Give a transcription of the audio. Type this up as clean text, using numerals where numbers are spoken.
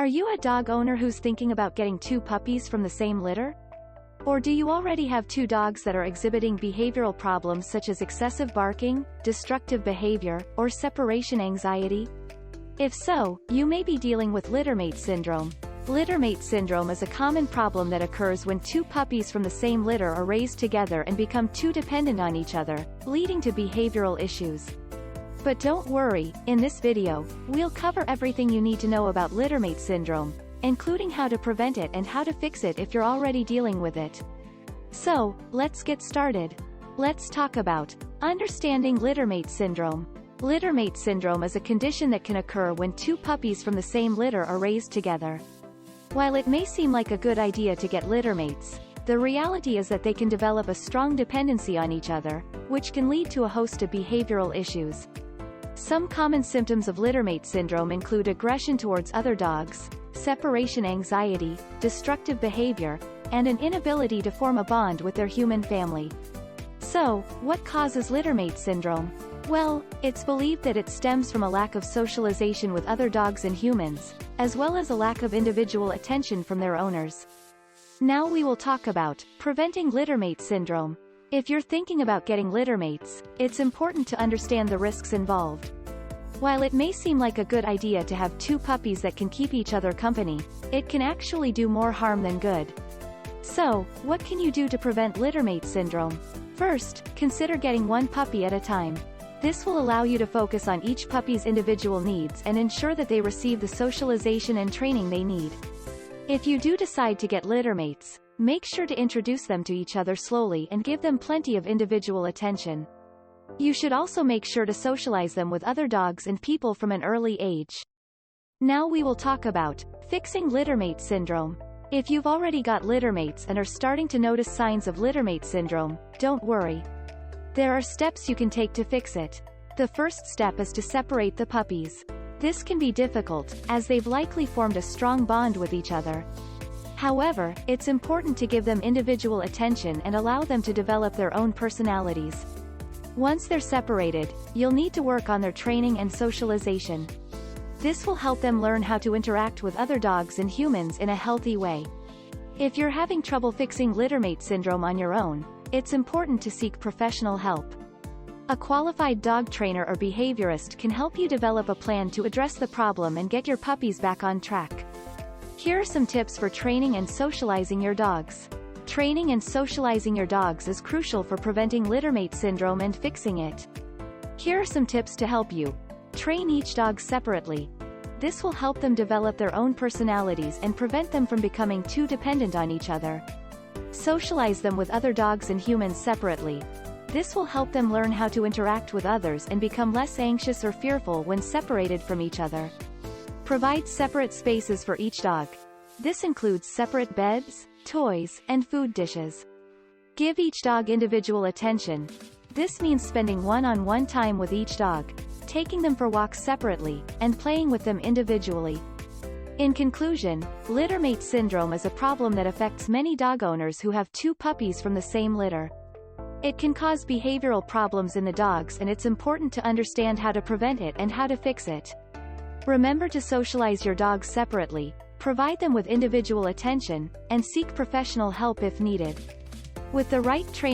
Are you a dog owner who's thinking about getting 2 puppies from the same litter? Or do you already have 2 dogs that are exhibiting behavioral problems such as excessive barking, destructive behavior, or separation anxiety? If so, you may be dealing with Littermate syndrome. Littermate syndrome is a common problem that occurs when 2 puppies from the same litter are raised together and become too dependent on each other, leading to behavioral issues. But don't worry, in this video, we'll cover everything you need to know about Littermate syndrome, including how to prevent it and how to fix it if you're already dealing with it. So, let's get started. Let's talk about understanding Littermate syndrome. Littermate syndrome is a condition that can occur when 2 puppies from the same litter are raised together. While it may seem like a good idea to get littermates, the reality is that they can develop a strong dependency on each other, which can lead to a host of behavioral issues. Some common symptoms of Littermate syndrome include aggression towards other dogs, separation anxiety, destructive behavior, and an inability to form a bond with their human family. So, what causes Littermate syndrome? Well, it's believed that it stems from a lack of socialization with other dogs and humans, as well as a lack of individual attention from their owners. Now we will talk about preventing Littermate syndrome. If you're thinking about getting littermates, it's important to understand the risks involved. While it may seem like a good idea to have 2 puppies that can keep each other company, it can actually do more harm than good. So, what can you do to prevent Littermate syndrome? First, consider getting 1 puppy at a time. This will allow you to focus on each puppy's individual needs and ensure that they receive the socialization and training they need. If you do decide to get littermates, make sure to introduce them to each other slowly and give them plenty of individual attention. You should also make sure to socialize them with other dogs and people from an early age. Now we will talk about fixing Littermate syndrome. If you've already got littermates and are starting to notice signs of Littermate syndrome, don't worry. There are steps you can take to fix it. The first step is to separate the puppies. This can be difficult, as they've likely formed a strong bond with each other. However, it's important to give them individual attention and allow them to develop their own personalities. Once they're separated, you'll need to work on their training and socialization. This will help them learn how to interact with other dogs and humans in a healthy way. If you're having trouble fixing Littermate syndrome on your own, it's important to seek professional help. A qualified dog trainer or behaviorist can help you develop a plan to address the problem and get your puppies back on track. Here are some tips for training and socializing your dogs. Training and socializing your dogs is crucial for preventing Littermate syndrome and fixing it. Here are some tips to help you. Train each dog separately. This will help them develop their own personalities and prevent them from becoming too dependent on each other. Socialize them with other dogs and humans separately. This will help them learn how to interact with others and become less anxious or fearful when separated from each other. Provide separate spaces for each dog. This includes separate beds, toys, and food dishes. Give each dog individual attention. This means spending one-on-one time with each dog, taking them for walks separately, and playing with them individually. In conclusion, Littermate syndrome is a problem that affects many dog owners who have 2 puppies from the same litter. It can cause behavioral problems in the dogs, and it's important to understand how to prevent it and how to fix it. Remember to socialize your dogs separately, provide them with individual attention, and seek professional help if needed. With the right training